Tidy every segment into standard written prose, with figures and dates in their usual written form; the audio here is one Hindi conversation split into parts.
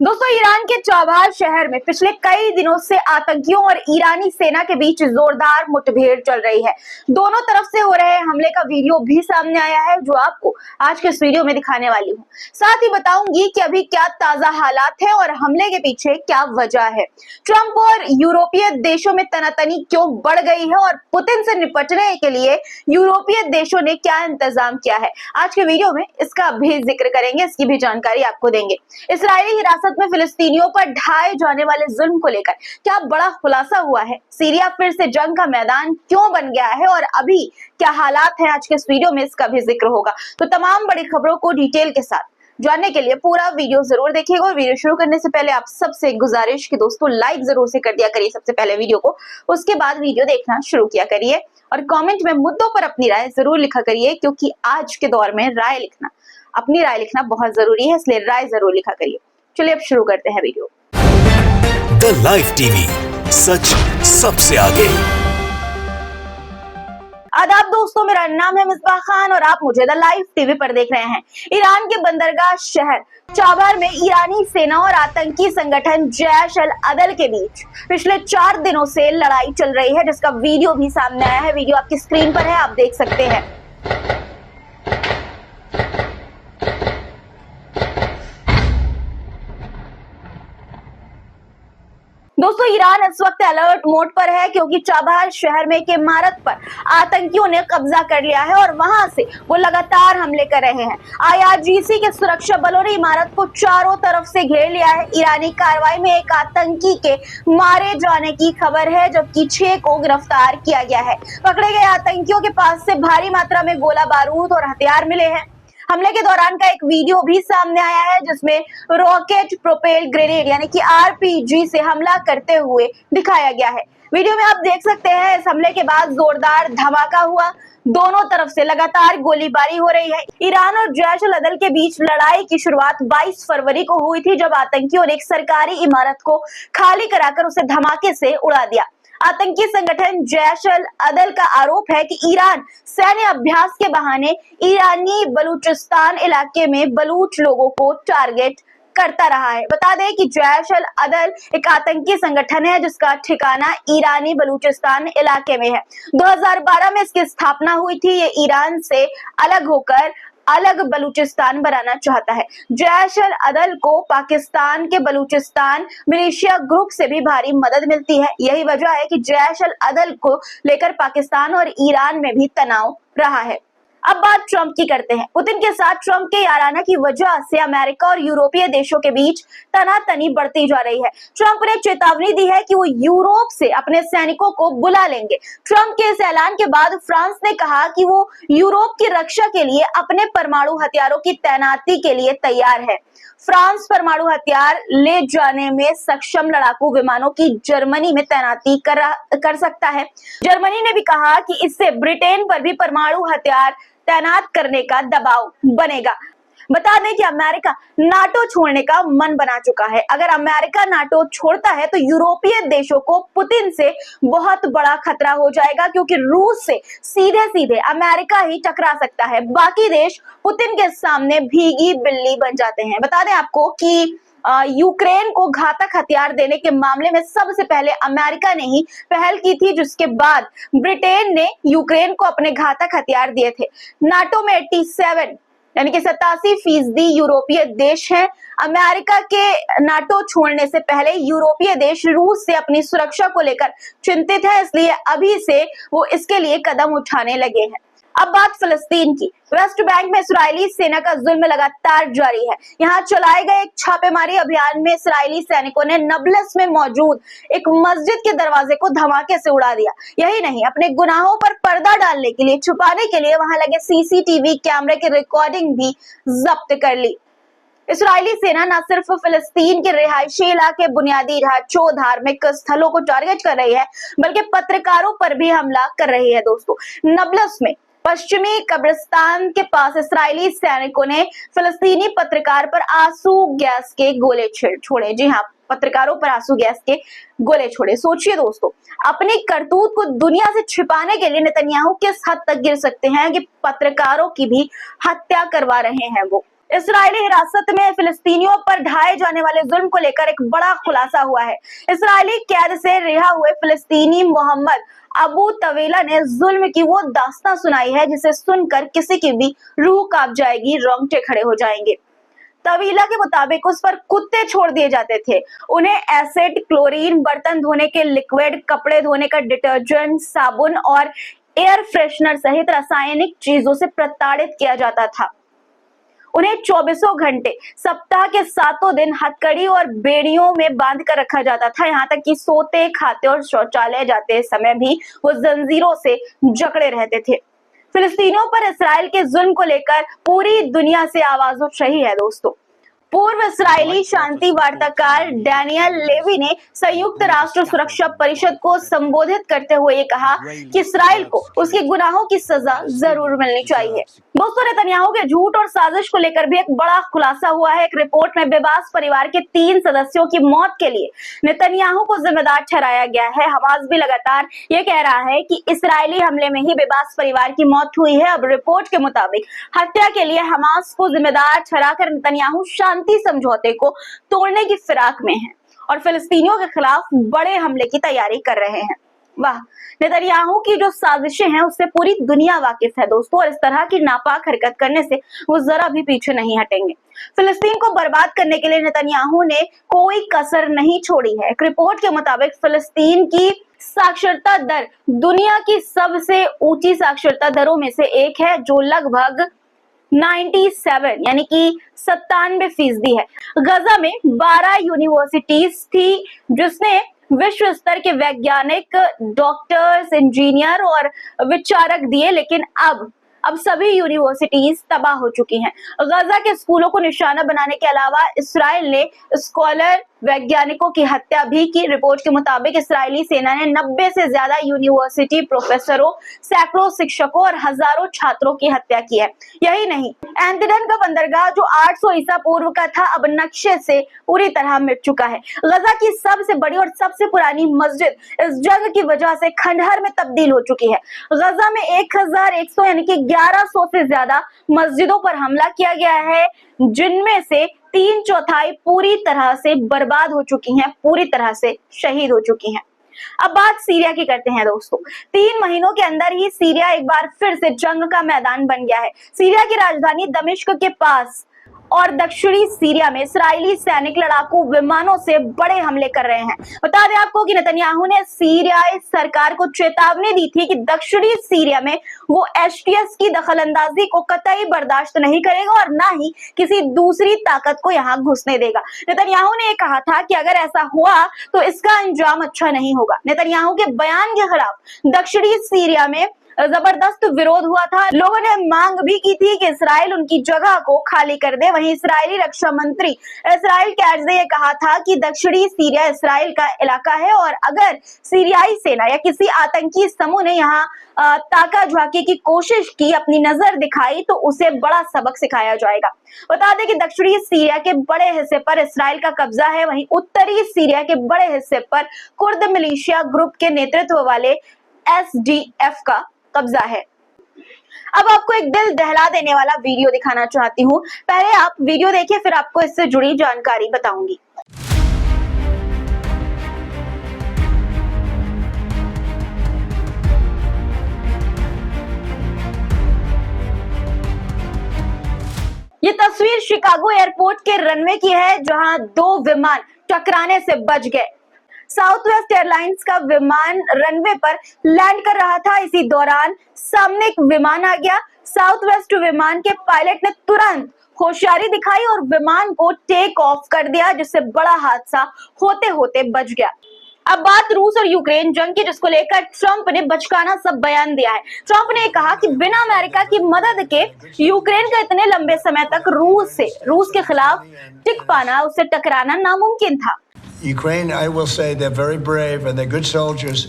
दोस्तों, ईरान के चौबार शहर में पिछले कई दिनों से आतंकियों और ईरानी सेना के बीच जोरदार मुठभेड़ चल रही है। दोनों तरफ से हो रहे हमले का वीडियो भी सामने आया है, जो आपको आज के इस वीडियो में दिखाने वाली हूँ। साथ ही बताऊंगी कि अभी क्या ताजा हालात है और हमले के पीछे क्या वजह है। ट्रंप और यूरोपीय देशों में तनातनी क्यों बढ़ गई है और पुतिन से निपटने के लिए यूरोपीय देशों ने क्या इंतजाम किया है। आज के वीडियो में इसका भी जिक्र करेंगे, इसकी भी जानकारी आपको देंगे। इस्राएली हिरासत में फिलिस्तीनियों पर ढाए जाने वाले जुल्म को लेकर क्या बड़ा खुलासा हुआ है। सीरिया फिर से जंग का मैदान क्यों बन गया है और अभी क्या हालात हैं, आज के इस वीडियो में इसका भी जिक्र होगा। तो तमाम बड़ी खबरों को डिटेल के साथ जानने के लिए पूरा वीडियो जरूर देखिएगा। और वीडियो शुरू करने से पहले आप सबसे एक गुजारिश कि दोस्तों लाइक जरूर से कर दिया करिए सबसे पहले वीडियो को, उसके बाद वीडियो देखना शुरू किया करिए और कमेंट में मुद्दों पर अपनी राय जरूर लिखा करिए, क्योंकि आज के दौर में अपनी राय लिखना बहुत जरूरी है, इसलिए राय जरूर लिखा करिए। चलिए अब शुरू करते हैं वीडियो। द लाइव टीवी, सच सबसे आगे। आदाब दोस्तों, मेरा नाम है मिसबाह खान और आप मुझे द लाइव टीवी पर देख रहे हैं। ईरान के बंदरगाह शहर चौबार में ईरानी सेना और आतंकी संगठन जैश अल अदल के बीच पिछले 4 दिनों से लड़ाई चल रही है, जिसका वीडियो भी सामने आया है। वीडियो आपकी स्क्रीन पर है, आप देख सकते हैं। दोस्तों, ईरान इस वक्त अलर्ट मोड पर है, क्योंकि चौबार शहर में एक इमारत पर आतंकियों ने कब्जा कर लिया है और वहां से वो लगातार हमले कर रहे हैं। आईआरजीसी के सुरक्षा बलों ने इमारत को चारों तरफ से घेर लिया है। ईरानी कार्रवाई में एक आतंकी के मारे जाने की खबर है, जबकि 6 को गिरफ्तार किया गया है। पकड़े गए आतंकियों के पास से भारी मात्रा में गोला बारूद और हथियार मिले हैं। हमले के दौरान का एक वीडियो भी सामने आया है, जिसमें रॉकेट प्रोपेल ग्रेनेड यानी कि आरपीजी से हमला करते हुए दिखाया गया है। वीडियो में आप देख सकते हैं, इस हमले के बाद जोरदार धमाका हुआ। दोनों तरफ से लगातार गोलीबारी हो रही है। ईरान और जैश अल अदल के बीच लड़ाई की शुरुआत 22 फरवरी को हुई थी, जब आतंकियों ने एक सरकारी इमारत को खाली कराकर उसे धमाके से उड़ा दिया। आतंकी संगठन जैश अल अदल का आरोप है कि ईरान सैन्य अभ्यास के बहाने ईरानी बलूचिस्तान इलाके में बलूच लोगों को टारगेट करता रहा है। बता दें कि जैश अल अदल एक आतंकी संगठन है, जिसका ठिकाना ईरानी बलूचिस्तान इलाके में है। 2012 में इसकी स्थापना हुई थी। ये ईरान से अलग होकर अलग बलूचिस्तान बनाना चाहता है। जैश अल अदल को पाकिस्तान के बलूचिस्तान मिलिशिया ग्रुप से भी भारी मदद मिलती है। यही वजह है कि जैश अल अदल को लेकर पाकिस्तान और ईरान में भी तनाव रहा है। अब बात ट्रंप की करते हैं। पुतिन के साथ ट्रंप के याराना की वजह से अमेरिका और यूरोपीय देशों के बीच तनातनी बढ़ती जा रही है। ट्रंप ने चेतावनी दी है कि वो यूरोप से अपने सैनिकों को बुला लेंगे। ट्रंप के इस ऐलान के बाद फ्रांस ने कहा कि वो यूरोप की रक्षा के लिए अपने परमाणु हथियारों की तैनाती के लिए तैयार है। फ्रांस परमाणु हथियार ले जाने में सक्षम लड़ाकू विमानों की जर्मनी में तैनाती कर सकता है। जर्मनी ने भी कहा कि इससे ब्रिटेन पर भी परमाणु हथियार तैनात करने का दबाव बनेगा। बता दें कि अमेरिका नाटो छोड़ने का मन बना चुका है। अगर अमेरिका नाटो छोड़ता है तो यूरोपीय देशों को पुतिन से बहुत बड़ा खतरा हो जाएगा, क्योंकि रूस से सीधे सीधे अमेरिका ही टकरा सकता है। बाकी देश पुतिन के सामने भीगी बिल्ली बन जाते हैं। बता दें आपको कि यूक्रेन को घातक हथियार देने के मामले में सबसे पहले अमेरिका ने ही पहल की थी, जिसके बाद ब्रिटेन ने यूक्रेन को अपने घातक हथियार दिए थे। नाटो में 87 यानी कि 87% यूरोपीय देश हैं। अमेरिका के नाटो छोड़ने से पहले यूरोपीय देश रूस से अपनी सुरक्षा को लेकर चिंतित है, इसलिए अभी से वो इसके लिए कदम उठाने लगे हैं। अब बात फिलिस्तीन की। वेस्ट बैंक में इस्राएली सेना का जुल्म लगातार जारी है। यहाँ चलाए गए एक छापेमारी अभियान में इस्राएली सैनिकों ने नबलस में मौजूद एक मस्जिद के दरवाजे को धमाके से उड़ा दिया। यही नहीं, अपने गुनाहों पर पर्दा डालने के लिए, छुपाने के लिए वहां लगे सीसीटीवी कैमरे की रिकॉर्डिंग भी जब्त कर ली। इस्राएली सेना न सिर्फ फिलिस्तीन के रिहायशी इलाके, बुनियादी ढांचों, धार्मिक स्थलों को टारगेट कर रही है, बल्कि पत्रकारों पर भी हमला कर रही है। दोस्तों, नबलस में पश्चिमी कब्रिस्तान के पास इस्राएली सैनिकों ने फिलिस्तीनी पत्रकार पर आंसू गैस के गोले छोड़े। जी हाँ, पत्रकारों पर आंसू गैस के गोले छोड़े। सोचिए दोस्तों, अपनी करतूत को दुनिया से छिपाने के लिए नेतन्याहू किस हद तक गिर सकते हैं कि पत्रकारों की भी हत्या करवा रहे हैं वो। इस्राएली हिरासत में फिलिस्तीनियों पर ढाए जाने वाले जुल्म को लेकर एक बड़ा खुलासा हुआ है। इस्राएली कैद से रिहा हुए फिलिस्तीनी मोहम्मद अबू तवेला ने जुल्म की वो दास्तां सुनाई है जिसे सुनकर किसी की भी रूह कांप जाएगी, रोंगटे खड़े हो जाएंगे। तवीला के मुताबिक उस पर कुत्ते छोड़ दिए जाते थे, उन्हें एसिड, क्लोरीन, बर्तन धोने के लिक्विड, कपड़े धोने का डिटर्जेंट, साबुन और एयर फ्रेशनर सहित रासायनिक चीजों से प्रताड़ित किया जाता था। उन्हें 24 घंटे सप्ताह के 7 दिन हथकड़ी और बेड़ियों में बांध कर रखा जाता था। यहाँ तक कि सोते, खाते और शौचालय जाते समय भी वो जंजीरों से जकड़े रहते थे। फिलिस्तीनियों पर इस्राएल के जुल्म को लेकर पूरी दुनिया से आवाज उठ रही है दोस्तों। पूर्व इस्राएली शांति वार्ताकार डैनियल लेवी ने संयुक्त राष्ट्र सुरक्षा परिषद को संबोधित करते हुए ये कहा कि इस्राएल को उसके गुनाहों की सजा जरूर मिलनी चाहिए। दोस्तों, नेतन्याहू के झूठ और साजिश को लेकर भी एक बड़ा खुलासा हुआ है। एक रिपोर्ट में बेबास परिवार के 3 सदस्यों की मौत के लिए नेतन्याहू को जिम्मेदार ठहराया गया है। हमास भी लगातार ये कह रहा है कि इस्राएली हमले में ही बेबास परिवार की मौत हुई है। अब रिपोर्ट के मुताबिक हत्या के लिए हमास को जिम्मेदार ठहराकर नेतन्याहू शांति समझौते को तोड़ने की फिराक में है और फिलिस्तीनियों के खिलाफ बड़े हमले की तैयारी कर रहे हैं। वाह, नेतन्याहू की जो साजिशें हैं उससे पूरी दुनिया वाकिफ है दोस्तों, और इस तरह की नापाक हरकत करने से वो जरा भी पीछे नहीं हटेंगे। फिलिस्तीन को बर्बाद करने के लिए नेतन्याहू ने कोई कसर नहीं छोड़ी है। एक रिपोर्ट के मुताबिक फिलिस्तीन की साक्षरता दर दुनिया की सबसे ऊंची साक्षरता दरों में से एक है, जो लगभग 97 यानी कि 97% है। गजा में 12 यूनिवर्सिटीज थी जिसने विश्व स्तर के वैज्ञानिक, डॉक्टर्स, इंजीनियर और विचारक दिए, लेकिन अब सभी यूनिवर्सिटीज तबाह हो चुकी हैं। गजा के स्कूलों को निशाना बनाने के अलावा इसराइल ने स्कॉलर, वैज्ञानिकों की हत्या भी की। रिपोर्ट के मुताबिक इस्राएली सेना ने 90 से ज्यादा यूनिवर्सिटी प्रोफेसरों, सैकड़ों शिक्षकों और हजारों छात्रों की हत्या की है। यही नहीं, एंतिडन का बंदरगाह जो 800 ईसा पूर्व का था, अब नक्शे से पूरी तरह मिट चुका है। गजा की सबसे बड़ी और सबसे पुरानी मस्जिद इस जंग की वजह से खंडहर में तब्दील हो चुकी है। गजा में 1100 यानी कि 1100 से ज्यादा मस्जिदों पर हमला किया गया है, जिनमें से 3/4 पूरी तरह से बर्बाद हो चुकी हैं, पूरी तरह से शहीद हो चुकी हैं। अब बात सीरिया की करते हैं दोस्तों। 3 महीनों के अंदर ही सीरिया एक बार फिर से जंग का मैदान बन गया है। सीरिया की राजधानी दमिश्क के पास और दक्षिणी सीरिया में इस्राएली सैनिक लड़ाकू विमानों से बड़े हमले कर रहे हैं। बता दें आपको कि नेतन्याहू ने सीरियाई सरकार को चेतावनी दी थी कि दक्षिणी सीरिया में वो एचटीएस की दखलंदाजी को कतई बर्दाश्त नहीं करेगा और ना ही किसी दूसरी ताकत को यहाँ घुसने देगा। नेतन्याहू ने कहा था कि अगर ऐसा हुआ तो इसका अंजाम अच्छा नहीं होगा। नेतन्याहू के बयान के खिलाफ दक्षिणी सीरिया में जबरदस्त विरोध हुआ था। लोगों ने मांग भी की थी कि इसराइल उनकी जगह को खाली कर दे। वहीं इस्राएली रक्षा मंत्री इसराइल कैट्ज ने कहा था कि दक्षिणी सीरिया इसराइल का इलाका है और अगर सीरियाई सेना या किसी आतंकी समूह ने यहाँ ताका झांकी की कोशिश की, अपनी नजर दिखाई, तो उसे बड़ा सबक सिखाया जाएगा। बता दें कि दक्षिणी सीरिया के बड़े हिस्से पर इसराइल का कब्जा है, वहीं उत्तरी सीरिया के बड़े हिस्से पर कुर्द मिलिशिया ग्रुप के नेतृत्व वाले एसडीएफ का कब्जा है। अब आपको एक दिल दहला देने वाला वीडियो दिखाना चाहती हूँ। पहले आप वीडियो देखिए, फिर आपको इससे जुड़ी जानकारी बताऊंगी। ये तस्वीर शिकागो एयरपोर्ट के रनवे की है, जहां 2 विमान टकराने से बच गए। साउथ वेस्ट एयरलाइंस का विमान रनवे पर लैंड कर रहा था। इसी दौरान सामने एक विमान आ गया। साउथ वेस्ट विमान के पायलट ने तुरंत होशियारी दिखाई और विमान को टेक ऑफ कर दिया, जिससे बड़ा हादसा होते होते बच गया। अब बात रूस और यूक्रेन जंग की, जिसको लेकर ट्रंप ने बचकाना सब बयान दिया है। ट्रंप ने कहा कि बिना अमेरिका की मदद के यूक्रेन का इतने लंबे समय तक रूस के खिलाफ टिक पाना, उससे टकराना नामुमकिन था। Ukraine, I will say, they're very brave and they're good soldiers,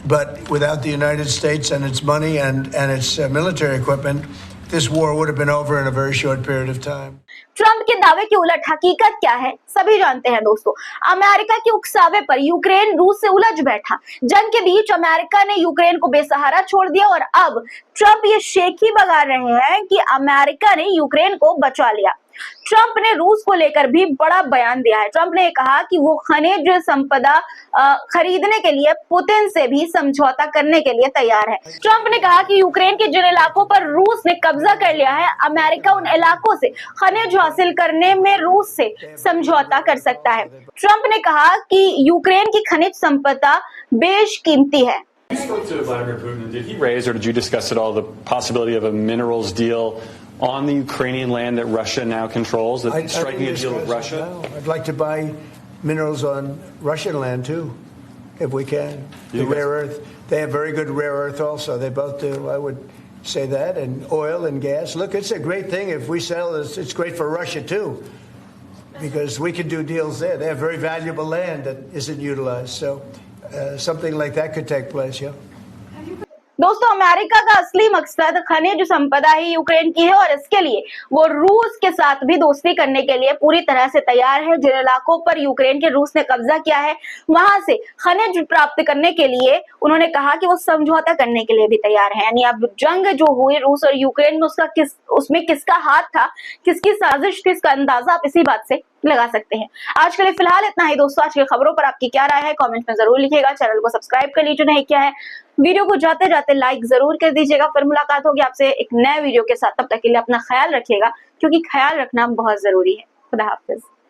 but without the United States and its money and its military equipment, this war would have been over in a very short period of time. Trump के दावे की उलट हकीकत क्या है, सभी जानते हैं दोस्तों। अमेरिका के उकसावे पर यूक्रेन रूस से उलझ बैठा। जंग के बीच अमेरिका ने यूक्रेन को बेसहारा छोड़ दिया और अब ट्रंप ये शेख ही बगा रहे हैं कि अमेरिका ने यूक्रेन को बचा लिया। ट्रंप ने रूस को लेकर भी बड़ा बयान दिया है। ट्रंप ने कहा कि वो खनिज संपदा खरीदने के लिए पुतिन से भी समझौता करने के लिए तैयार है। ट्रंप ने कहा कि यूक्रेन के जिन इलाकों पर रूस ने कब्जा कर लिया है, अमेरिका उन इलाकों से खनिज हासिल करने में रूस से समझौता कर सकता है। ट्रंप ने कहा कि यूक्रेन की खनिज संपदा बेशकीमती है। You spoke to Vladimir Putin. Did he raise or did you discuss at all the possibility of a minerals deal on the Ukrainian land that Russia now controls, striking a deal with Russia? No. I'd like to buy minerals on Russian land too, if we can. The rare earth. They have very good rare earth also. They both do. I would say that. And oil and gas. Look, it's a great thing. If we sell this, it's great for Russia too, because we can do deals there. They have very valuable land that isn't utilized. So something like that could take place, yeah. दोस्तों, अमेरिका का असली मकसद खनिज संपदा ही यूक्रेन की है और इसके लिए वो रूस के साथ भी दोस्ती करने के लिए पूरी तरह से तैयार है। जिन इलाकों पर यूक्रेन के रूस ने कब्जा किया है, वहां से खनिज प्राप्त करने के लिए उन्होंने कहा कि वो समझौता करने के लिए भी तैयार है। यानी अब जंग जो हुई रूस और यूक्रेन में, उसमें किसका हाथ था, किसकी साजिश थी, इसका अंदाजा आप इसी बात से लगा सकते हैं। आज के लिए फिलहाल इतना ही दोस्तों। आज की खबरों पर आपकी क्या राय है, कमेंट में जरूर लिखिएगा। चैनल को सब्सक्राइब कर लीजिए नहीं किया है, वीडियो को जाते जाते लाइक जरूर कर दीजिएगा। फिर मुलाकात होगी आपसे एक नए वीडियो के साथ। तब तक के लिए अपना ख्याल रखिएगा, क्योंकि ख्याल रखना बहुत जरूरी है। खुदा हाफिज।